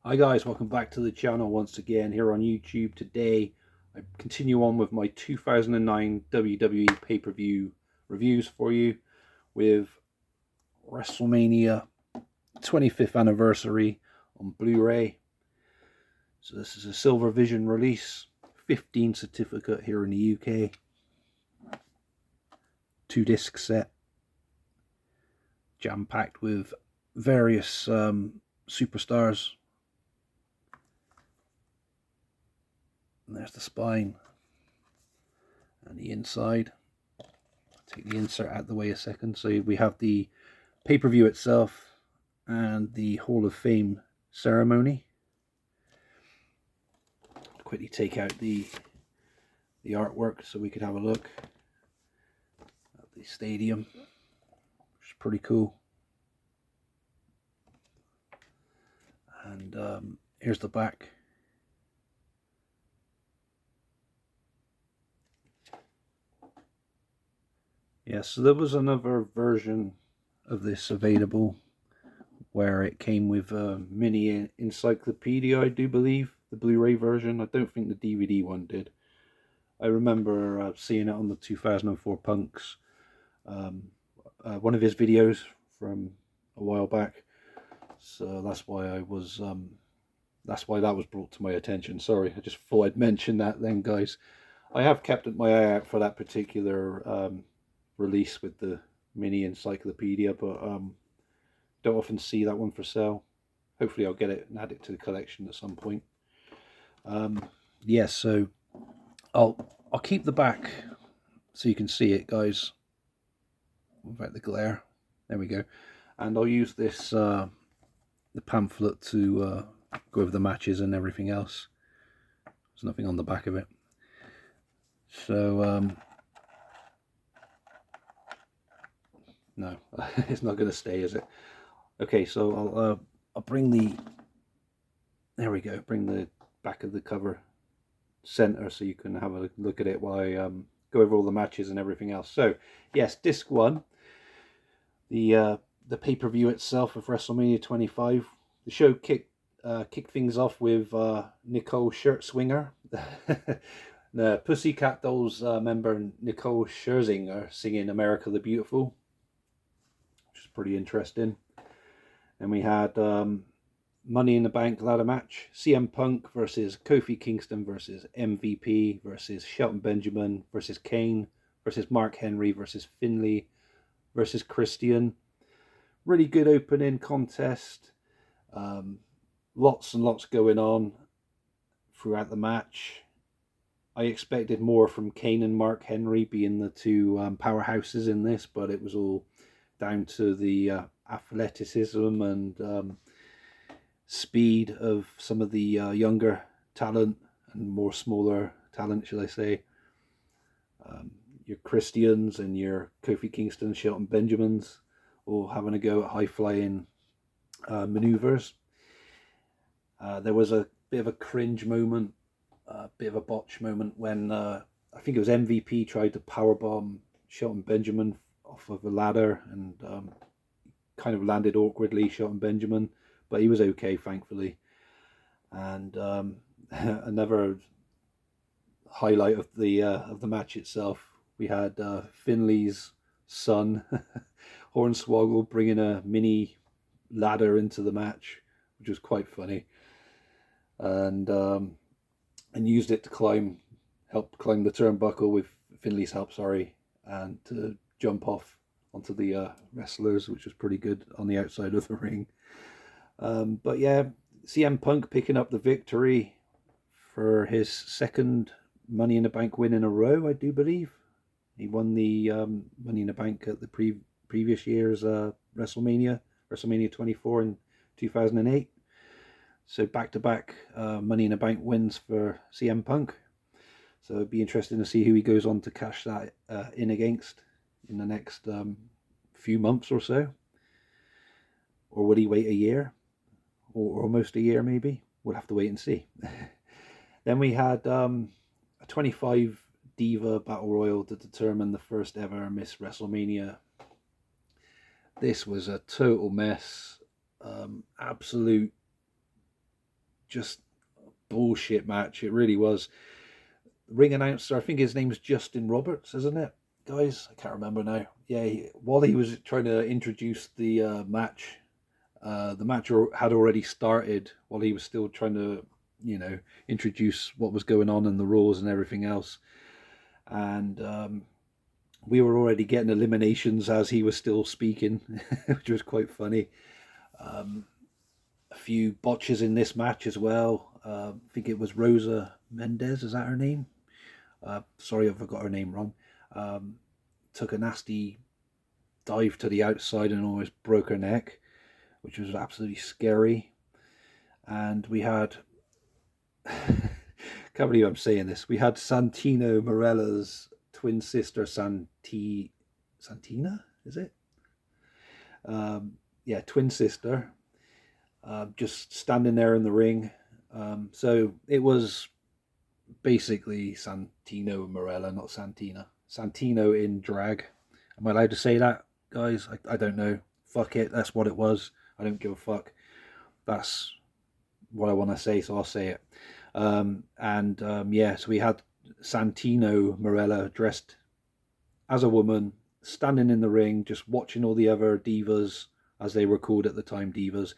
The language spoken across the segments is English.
Hi guys, welcome back to the channel once again here on YouTube. Today I continue on with my 2009 WWE pay-per-view reviews for you with Wrestlemania 25th anniversary on Blu-ray. So this is a Silver Vision release, 15 certificate here in the UK, 2-disc set, jam-packed with various superstars. And there's the spine and the inside. I'll take the insert out of the way a second. So we have the pay-per-view itself and the Hall of Fame ceremony. I'll quickly take out the artwork so we could have a look at the stadium, which is pretty cool. And here's the back. Yeah, so there was another version of this available where it came with a mini encyclopedia, I do believe, the Blu-ray version. I don't think the DVD one did. I remember seeing it on the 2004 Punk's, one of his videos from a while back. So that's why that was brought to my attention. Sorry, I just thought I'd mention that then, guys. I have kept my eye out for that particular release with the mini encyclopedia, but don't often see that one for sale. Hopefully I'll get it and add it to the collection at some point. Yes, so I'll keep the back so you can see it, guys, without the glare. There we go. And I'll use this the pamphlet to go over the matches and everything else. There's nothing on the back of it. So no, it's not going to stay, is it? Okay, so I'll bring the, there we go, bring the back of the cover center so you can have a look at it while I go over all the matches and everything else. So yes, disc 1, the pay-per-view itself of WrestleMania 25. The show kicked things off with Nicole Scherzinger, the Pussycat Dolls member Nicole Scherzinger singing "America the Beautiful," which is pretty interesting. And we had Money in the Bank ladder match, CM Punk versus Kofi Kingston versus MVP versus Shelton Benjamin versus Kane versus Mark Henry versus Finlay versus Christian. Really good opening contest. Lots and lots going on throughout the match. I expected more from Kane and Mark Henry being the two powerhouses in this, but it was all down to the athleticism and speed of some of the younger talent and more smaller talent, shall I say. Your Christians and your Kofi Kingston, Shelton Benjamins, all having a go at high-flying maneuvers. There was a bit of a cringe moment, a bit of a botch moment when I think it was MVP tried to powerbomb Shelton Benjamin off of a ladder and kind of landed awkwardly, Shelton Benjamin, but he was okay, thankfully. And another highlight of the match itself, we had Finlay's son, Hornswoggle, bringing a mini ladder into the match, which was quite funny, and used it to help climb the turnbuckle with Finlay's help, and to jump off onto the wrestlers, which was pretty good on the outside of the ring. But yeah, CM Punk picking up the victory for his second Money in the Bank win in a row, I do believe. He won the Money in the Bank at the previous year's WrestleMania 24 in 2008. So back-to-back Money in the Bank wins for CM Punk. So it'd be interesting to see who he goes on to cash that in against in the next few months or so. Or would he wait a year? Or almost a year, maybe? We'll have to wait and see. Then we had a 25 Diva Battle Royal to determine the first ever Miss WrestleMania. This was a total mess. Absolute just bullshit match. It really was. Ring announcer, I think his name's Justin Roberts, isn't it, guys? I can't remember now. Yeah, while he was trying to introduce the match had already started while he was still trying to, introduce what was going on in the rules and everything else. And we were already getting eliminations as he was still speaking, which was quite funny. A few botches in this match as well. I think it was Rosa Mendez, is that her name? Sorry if I got her name wrong. Took a nasty dive to the outside and almost broke her neck, which was absolutely scary. And we had, can't believe I'm saying this, we had Santino Marella's twin sister, Santina, is it? Yeah, twin sister, just standing there in the ring. So it was basically Santino Marella, not Santina. Santino in drag. Am I allowed to say that, guys? I don't know. Fuck it. That's what it was. I don't give a fuck. That's what I want to say, so I'll say it. So we had Santino Marella dressed as a woman, standing in the ring, just watching all the other divas, as they were called at the time, divas,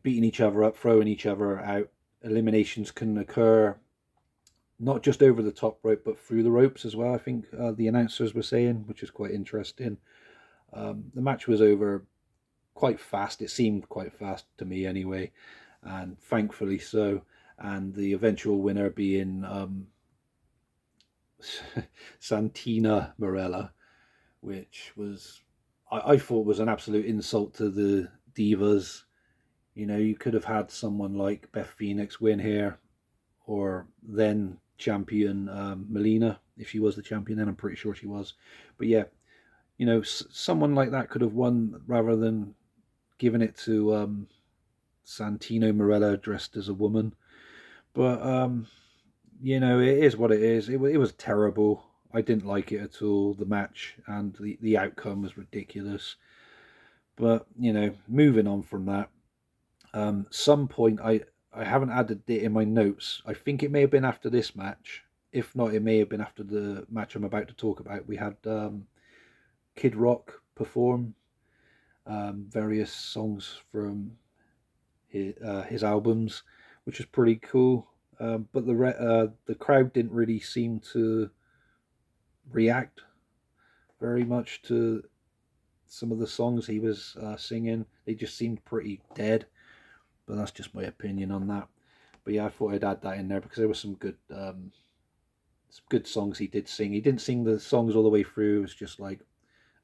beating each other up, throwing each other out. Eliminations can occur not just over the top rope, but through the ropes as well, I think the announcers were saying, which is quite interesting. The match was over quite fast. It seemed quite fast to me anyway, and thankfully so. And the eventual winner being Santina Marella, which was, I thought was an absolute insult to the divas. You could have had someone like Beth Phoenix win here, or then champion Melina, if she was the champion, then I'm pretty sure she was. But yeah, someone like that could have won rather than giving it to Santino Marella dressed as a woman. But, it is what it is. It was terrible. I didn't like it at all, the match, and the outcome was ridiculous. But, moving on from that, some point I haven't added it in my notes. I think it may have been after this match. If not, it may have been after the match I'm about to talk about. We had Kid Rock perform various songs from his albums, which was pretty cool. But the crowd didn't really seem to react very much to some of the songs he was singing. They just seemed pretty dead. But that's just my opinion on that. But yeah, I thought I'd add that in there because there were some good songs he did sing. He didn't sing the songs all the way through. It was just like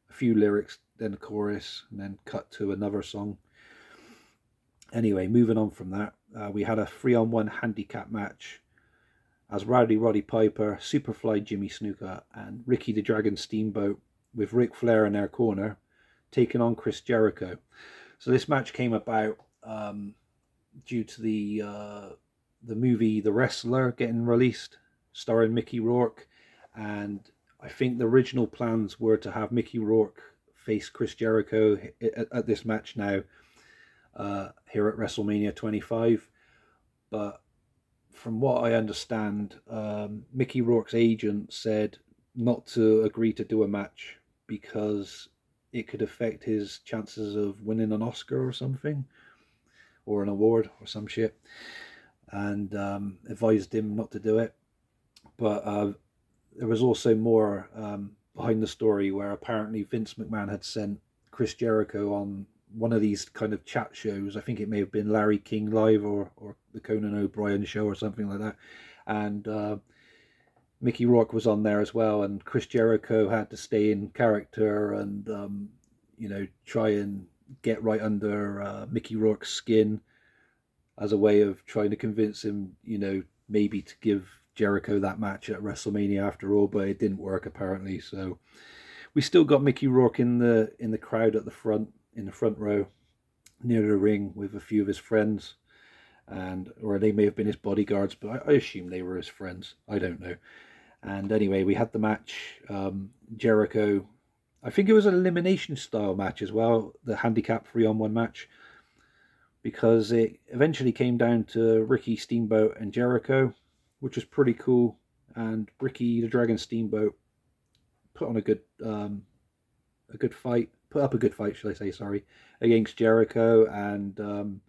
a few lyrics, then a chorus, and then cut to another song. Anyway, moving on from that, we had a 3-on-1 handicap match as Rowdy Roddy Piper, Superfly Jimmy Snuka, and Ricky the Dragon Steamboat, with Ric Flair in their corner, taking on Chris Jericho. So this match came about due to the movie The Wrestler getting released, starring Mickey Rourke, and I think the original plans were to have Mickey Rourke face Chris Jericho at this match now here at WrestleMania 25, but from what I understand, Mickey Rourke's agent said not to agree to do a match because it could affect his chances of winning an Oscar or something, or an award or some shit, and advised him not to do it. But there was also more behind the story where apparently Vince McMahon had sent Chris Jericho on one of these kind of chat shows. I think it may have been Larry King Live or the Conan O'Brien show or something like that. And Mickey Rourke was on there as well. And Chris Jericho had to stay in character and, try and get right under Mickey Rourke's skin as a way of trying to convince him, maybe to give Jericho that match at WrestleMania after all, but it didn't work apparently. So we still got Mickey Rourke in the crowd at the front, in the front row near the ring with a few of his friends, or they may have been his bodyguards, but I assume they were his friends. I don't know. And anyway, we had the match. Jericho, I think it was an elimination style match as well, the handicap 3-on-1 match. because it eventually came down to Ricky Steamboat and Jericho, which was pretty cool. And Ricky the Dragon Steamboat put on a good fight, put up a good fight, should I say? Sorry, against Jericho, and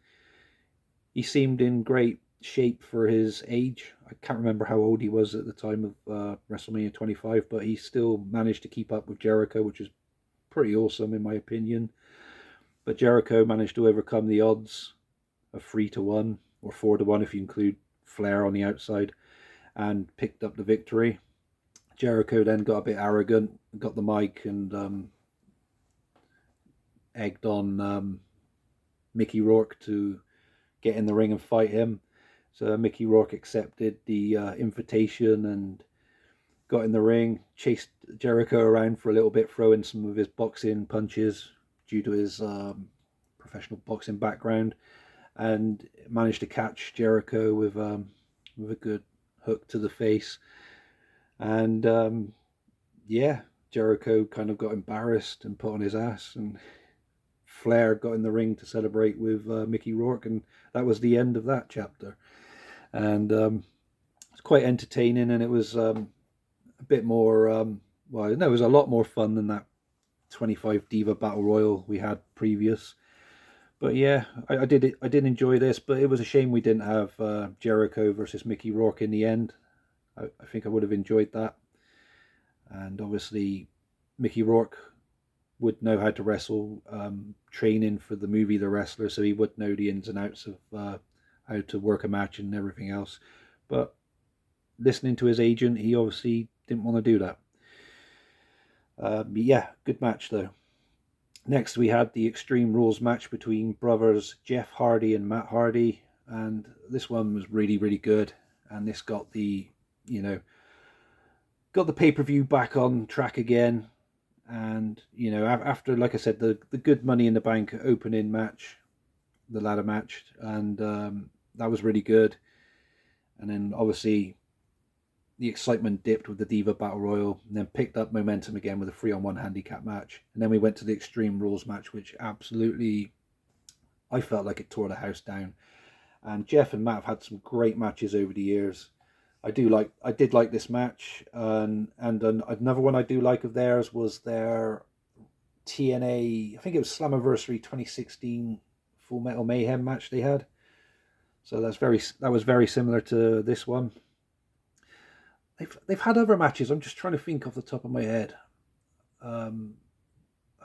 he seemed in great shape for his age. I can't remember how old he was at the time of WrestleMania 25, but he still managed to keep up with Jericho, which is pretty awesome in my opinion. But Jericho managed to overcome the odds of 3-1 or 4-1 if you include Flair on the outside, and picked up the victory. Jericho then got a bit arrogant, got the mic, and egged on Mickey Rourke to get in the ring and fight him. So Mickey Rourke accepted the invitation and got in the ring, chased Jericho around for a little bit, throwing some of his boxing punches due to his professional boxing background, and managed to catch Jericho with a good hook to the face. And yeah, Jericho kind of got embarrassed and put on his ass, and Flair got in the ring to celebrate with Mickey Rourke, and that was the end of that chapter. And it's quite entertaining, and it was a bit more, well, no, it was a lot more fun than that 25 Diva Battle Royal we had previous. But yeah, I did enjoy this, but it was a shame we didn't have Jericho versus Mickey Rourke in the end. I think I would have enjoyed that. And obviously, Mickey Rourke would know how to wrestle, training for the movie The Wrestler, so he would know the ins and outs of how to work a match and everything else. But listening to his agent, he obviously didn't want to do that. Yeah, good match though. Next, we had the Extreme Rules match between brothers Jeff Hardy and Matt Hardy, and this one was really, really good. And this got the, got the pay-per-view back on track again. And after, like I said, the good Money in the Bank opening match, the ladder match, and that was really good. And then obviously the excitement dipped with the Diva Battle Royal, and then picked up momentum again with a 3-on-1 handicap match. And then we went to the Extreme Rules match, which absolutely, I felt like it tore the house down. And Jeff and Matt have had some great matches over the years. I did like this match, and another one I do like of theirs was their TNA, I think it was Slammiversary 2016 Full Metal Mayhem match they had. So that was very similar to this one. They've had other matches. I'm just trying to think off the top of my head. I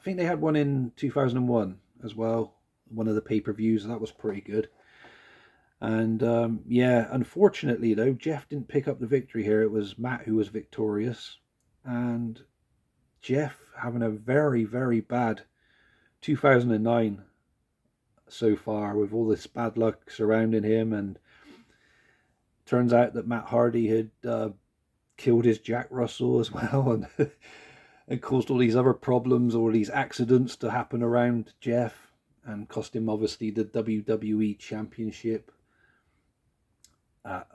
think they had one in 2001 as well, one of the pay-per-views. That was pretty good. And yeah, unfortunately though, Jeff didn't pick up the victory here. It was Matt who was victorious, and Jeff having a very, very bad 2009 so far, with all this bad luck surrounding him. And turns out that Matt Hardy had killed his Jack Russell as well, and and caused all these other problems, all these accidents to happen around Jeff, and cost him obviously the WWE Championship at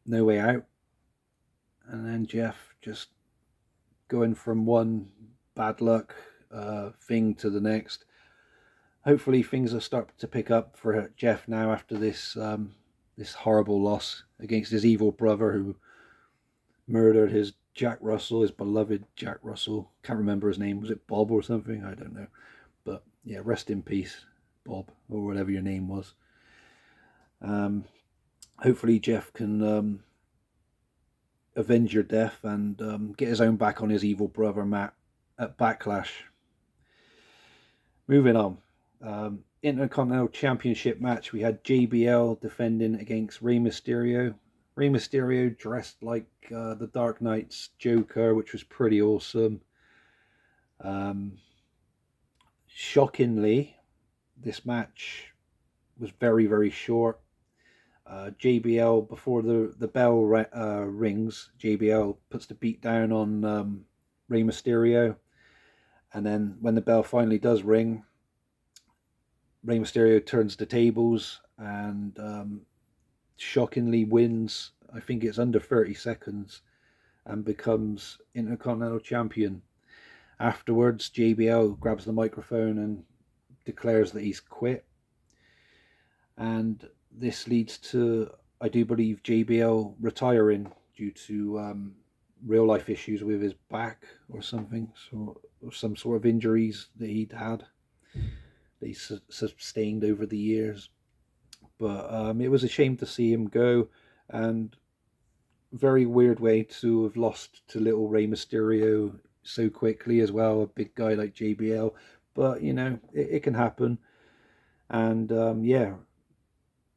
No Way Out. And then Jeff just going from one bad luck thing to the next. Hopefully things will start to pick up for Jeff now after this this horrible loss against his evil brother who murdered his Jack Russell, his beloved Jack Russell. Can't remember his name. Was it Bob or something? I don't know. But yeah, rest in peace, Bob, or whatever your name was. Hopefully Jeff can avenge your death and get his own back on his evil brother Matt at Backlash. Moving on. Intercontinental Championship match. We had JBL defending against Rey Mysterio. Rey Mysterio dressed like the Dark Knight's Joker, which was pretty awesome. Shockingly, this match was very, very short. JBL, before the bell rings, JBL puts the beat down on Rey Mysterio. And then when the bell finally does ring, Rey Mysterio turns the tables and shockingly wins. I think it's under 30 seconds and becomes Intercontinental Champion. Afterwards, JBL grabs the microphone and declares that he's quit. and this leads to, I do believe, JBL retiring due to real life issues with his back or something, or some sort of injuries that he'd had, that he sustained over the years. But it was a shame to see him go, and very weird way to have lost to little Rey Mysterio so quickly as well, a big guy like JBL. But, it can happen. And yeah,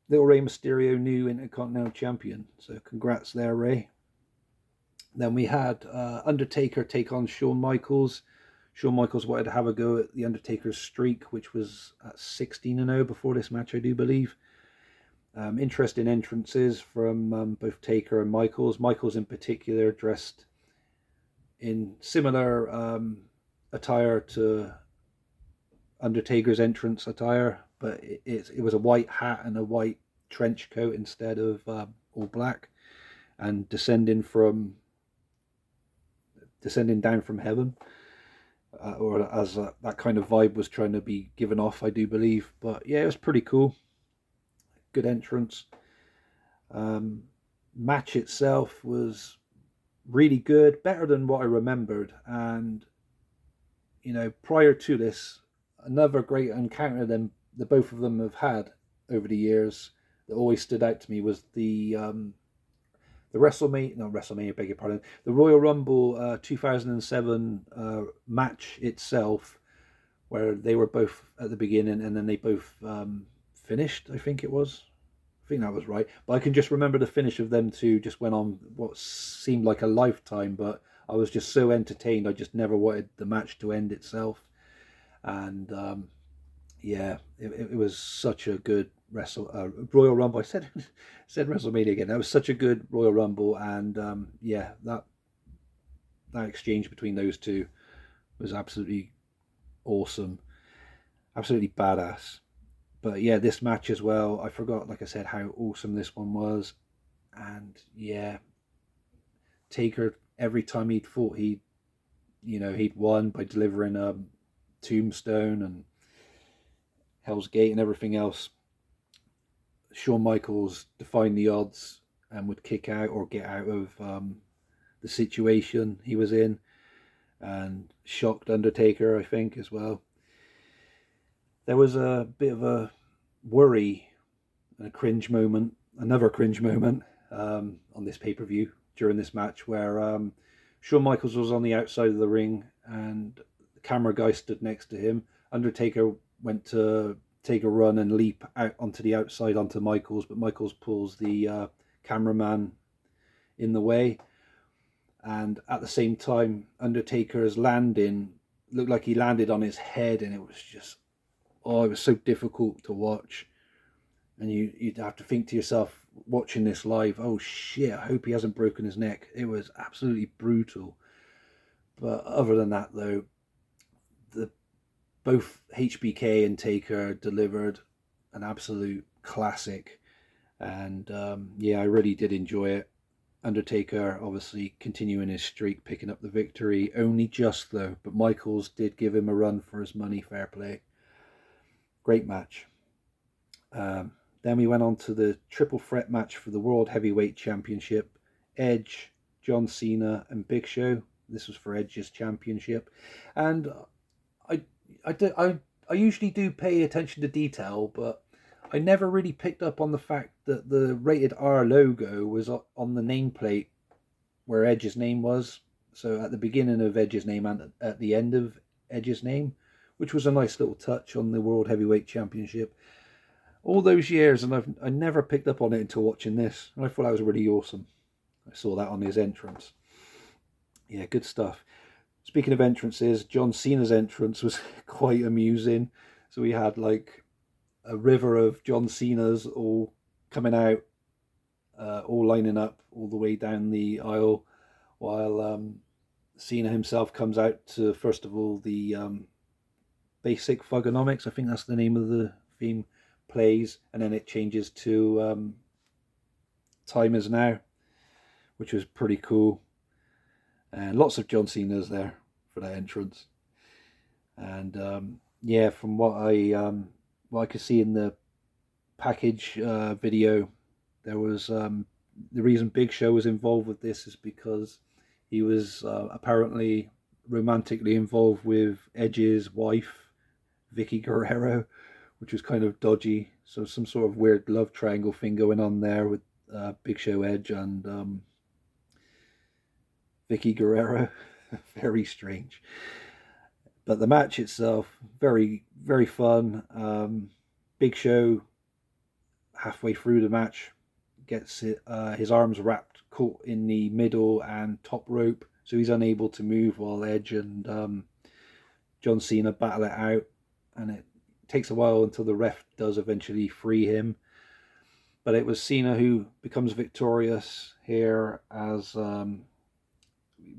little Rey Mysterio, new Intercontinental Champion. So congrats there, Rey. Then we had Undertaker take on Shawn Michaels. Shawn Michaels wanted to have a go at the Undertaker's streak, which was at 16-0 before this match, I do believe. Interesting entrances from both Taker and Michaels. Michaels in particular dressed in similar attire to Undertaker's entrance attire, but it was a white hat and a white trench coat instead of all black, and descending down from heaven, or as that kind of vibe was trying to be given off, I do believe. But yeah, it was pretty cool. Good entrance. Match itself was really good, better than what I remembered. And prior to this, another great encounter the both of them have had over the years that always stood out to me was the WrestleMania, beg your pardon, the Royal Rumble 2007 match itself, where they were both at the beginning and then they both finished, I think it was. I think that was right. But I can just remember the finish of them two just went on what seemed like a lifetime, but I was just so entertained. I just never wanted the match to end itself. And yeah, it was such a good Royal Rumble. I said WrestleMania again. That was such a good Royal Rumble, and yeah, that exchange between those two was absolutely awesome, absolutely badass. But yeah, this match as well, I forgot, like I said, how awesome this one was. And yeah, Taker, every time he'd fought, he'd won by delivering a tombstone and Hell's Gate and everything else. Shawn Michaels defied the odds and would kick out or get out of the situation he was in, and shocked Undertaker, I think, as well. There was a bit of a worry and another cringe moment on this pay-per-view during this match, where Shawn Michaels was on the outside of the ring and the camera guy stood next to him. Undertaker went to take a run and leap out onto the outside onto Michaels, but Michaels pulls the cameraman in the way. And at the same time, Undertaker's landing looked like he landed on his head, and it was just, it was so difficult to watch. And you'd have to think to yourself, watching this live, oh shit, I hope he hasn't broken his neck. It was absolutely brutal. But other than that, though, both HBK and Taker delivered an absolute classic. And yeah, I really did enjoy it. Undertaker obviously continuing his streak, picking up the victory. Only just, though, but Michaels did give him a run for his money. Fair play. Great match. Then we went on to the triple threat match for the World Heavyweight Championship. Edge, John Cena, and Big Show. This was for Edge's championship. And I usually do pay attention to detail, but I never really picked up on the fact that the rated R logo was on the nameplate where Edge's name was. So at the beginning of Edge's name and at the end of Edge's name, which was a nice little touch on the World Heavyweight Championship. All those years, and I never picked up on it until watching this. And I thought that was really awesome. I saw that on his entrance. Yeah, good stuff. Speaking of entrances, John Cena's entrance was quite amusing. So we had like a river of John Cena's all coming out, all lining up all the way down the aisle, while Cena himself comes out to, first of all, the basic Thugonomics, I think that's the name of the theme, plays, and then it changes to Time Is Now, which was pretty cool. And lots of John Cena's there for that entrance. And yeah, from what I could see in the package video, there was the reason Big Show was involved with this is because he was apparently romantically involved with Edge's wife, Vicky Guerrero, which was kind of dodgy. So some sort of weird love triangle thing going on there with Big Show, Edge, and Vicky Guerrero. Very strange. But the match itself, very, very fun. Big Show, halfway through the match, gets his arms wrapped, caught in the middle and top rope, so he's unable to move while Edge and John Cena battle it out. And it takes a while until the ref does eventually free him. But it was Cena who becomes victorious here as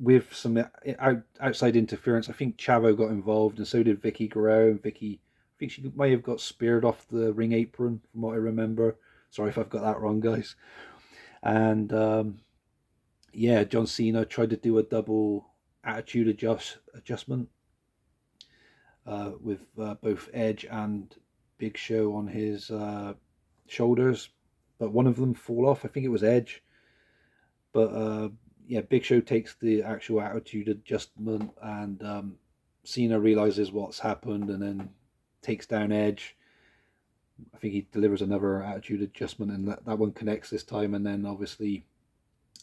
with some outside interference. I think Chavo got involved, and so did Vicky Guerrero. And Vicky, I think she may have got speared off the ring apron, from what I remember. Sorry if I've got that wrong, guys. And yeah, John Cena tried to do a double attitude adjustment with both Edge and Big Show on his shoulders, but one of them fall off. I think it was Edge. But yeah, Big Show takes the actual attitude adjustment, and Cena realizes what's happened and then takes down Edge. I think he delivers another attitude adjustment, and that one connects this time. And then obviously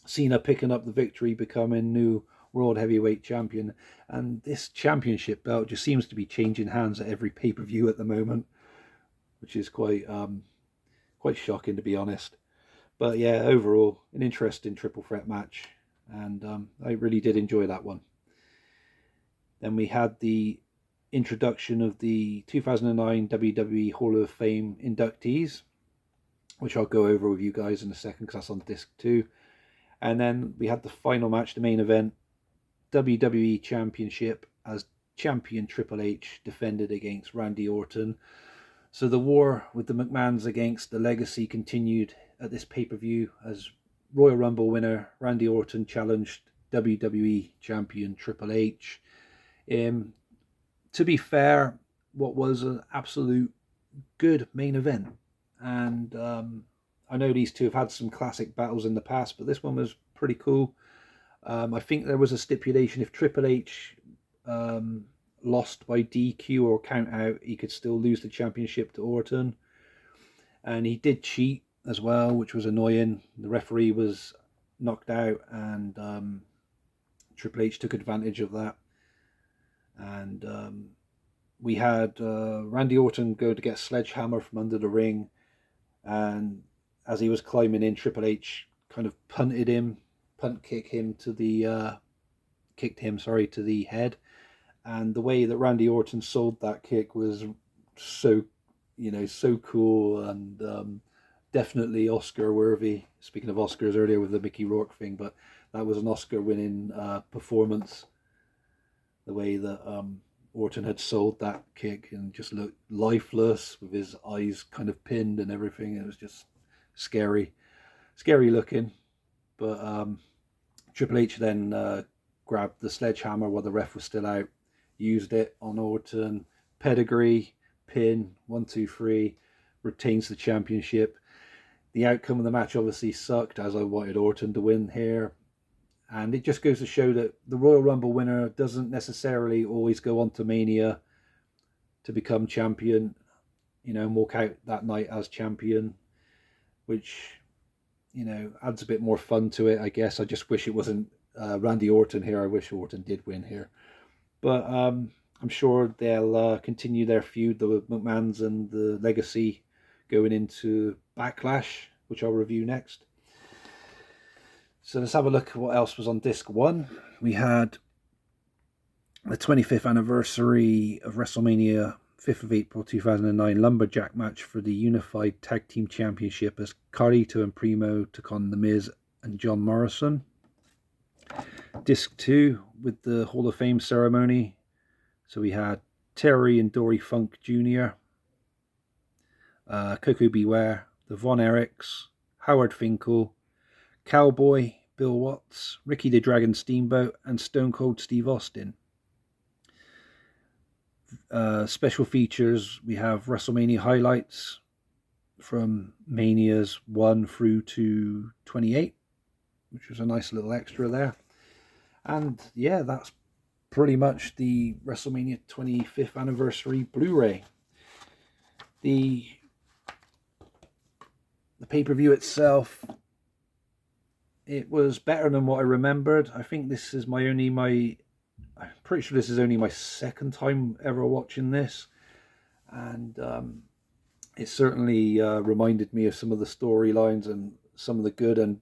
Cena picking up the victory, becoming new World Heavyweight Champion. And this championship belt just seems to be changing hands at every pay-per-view at the moment, which is quite shocking, to be honest. But yeah, overall, an interesting triple threat match, and I really did enjoy that one. Then we had the introduction of the 2009 WWE Hall of Fame inductees, which I'll go over with you guys in a second because that's on disc 2. And then we had the final match, the main event, WWE Championship, as champion Triple H defended against Randy Orton. So the war with the McMahons against the Legacy continued at this pay-per-view as Royal Rumble winner Randy Orton challenged WWE Champion Triple H. To be fair, what was an absolute good main event. And I know these two have had some classic battles in the past, but this one was pretty cool. I think there was a stipulation if Triple H lost by DQ or count out, he could still lose the championship to Orton. And he did cheat as well, which was annoying. The referee was knocked out, and Triple H took advantage of that. And we had Randy Orton go to get a sledgehammer from under the ring, and as he was climbing in, Triple H kind of kicked him to the head. And the way that Randy Orton sold that kick was so cool, and definitely Oscar worthy. Speaking of Oscars, earlier with the Mickey Rourke thing, but that was an Oscar winning performance. The way that Orton had sold that kick and just looked lifeless with his eyes kind of pinned and everything. It was just scary looking. But Triple H then grabbed the sledgehammer while the ref was still out, used it on Orton, pedigree, pin, 1, 2, 3, retains the championship. The outcome of the match obviously sucked, as I wanted Orton to win here. And it just goes to show that the Royal Rumble winner doesn't necessarily always go on to Mania to become champion, and walk out that night as champion, which, adds a bit more fun to it, I guess. I just wish it wasn't Randy Orton here. I wish Orton did win here. But I'm sure they'll continue their feud, the McMahons and the Legacy, going into Backlash, which I'll review next. So let's have a look at what else was on disc 1. We had the 25th anniversary of WrestleMania, 5th of April 2009, Lumberjack match for the Unified Tag Team Championship as Carlito and Primo took on The Miz and John Morrison. Disc 2 with the Hall of Fame ceremony. So we had Terry and Dory Funk Jr., Coco Beware, the Von Erichs, Howard Finkel, Cowboy, Bill Watts, Ricky the Dragon Steamboat, and Stone Cold Steve Austin. Special features, we have WrestleMania highlights from Manias 1 through to 28, which was a nice little extra there. And yeah, that's pretty much the WrestleMania 25th anniversary Blu-ray. The pay-per-view itself, it was better than what I remembered. I think this is I'm pretty sure this is only my second time ever watching this, and it certainly reminded me of some of the storylines and some of the good and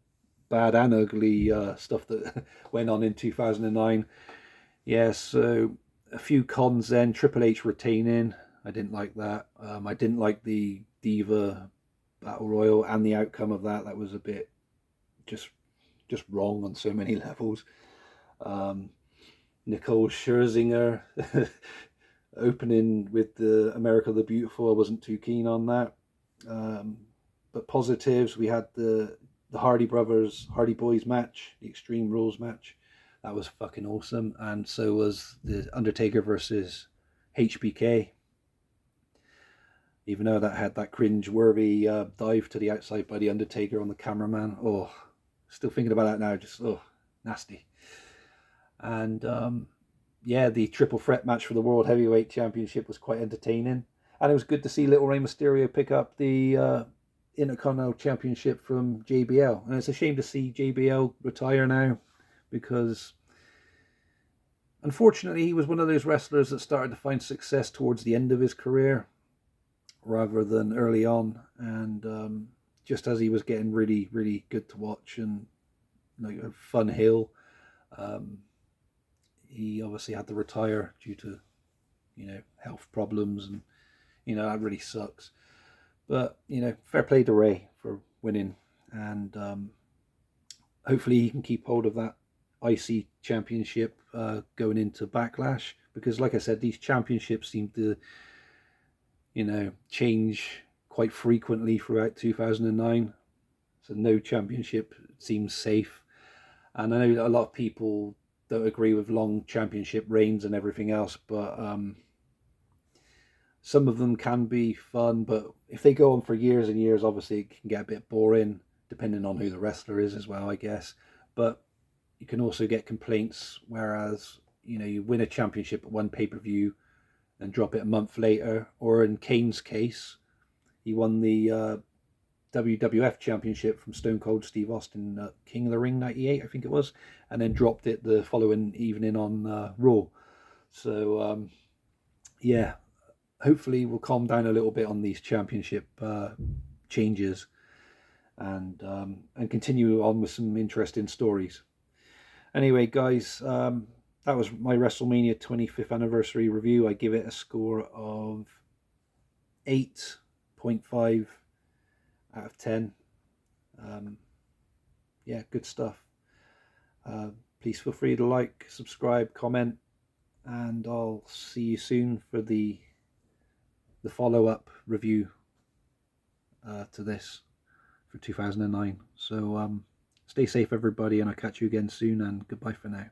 bad and ugly stuff that went on in 2009. Yeah, so a few cons then. Triple H retaining, I didn't like that. I didn't like the Diva Battle Royal and the outcome of that. That was a bit just wrong on so many levels. Nicole Scherzinger opening with the America the Beautiful, I wasn't too keen on that. But positives, we had the Hardy Boys match, the Extreme Rules match. That was fucking awesome. And so was the Undertaker versus HBK. Even though that had that cringe-worthy dive to the outside by the Undertaker on the cameraman. Oh, still thinking about that now. Just, nasty. And, yeah, the triple threat match for the World Heavyweight Championship was quite entertaining. And it was good to see Little Rey Mysterio pick up the Intercontinental Championship from JBL. And it's a shame to see JBL retire now, because unfortunately he was one of those wrestlers that started to find success towards the end of his career rather than early on, and just as he was getting really, really good to watch and like a fun heel, he obviously had to retire due to, health problems, and that really sucks. But fair play to Ray for winning, and hopefully he can keep hold of that IC championship going into Backlash, because like I said, these championships seem to change quite frequently throughout 2009, so no championship seems safe. And I know a lot of people don't agree with long championship reigns and everything else, but some of them can be fun, but if they go on for years and years, obviously it can get a bit boring, depending on who the wrestler is as well, I guess. But you can also get complaints, whereas you win a championship at one pay-per-view and drop it a month later, or in Kane's case, he won the WWF Championship from Stone Cold Steve Austin, King of the Ring 98, I think it was, and then dropped it the following evening on Raw. So, yeah, hopefully we'll calm down a little bit on these championship changes, and continue on with some interesting stories. Anyway, guys, that was my WrestleMania 25th anniversary review. I give it a score of 8.5 out of 10. Yeah, good stuff. Please feel free to like, subscribe, comment, and I'll see you soon for the follow-up review to this for 2009. So stay safe, everybody, and I'll catch you again soon, and goodbye for now.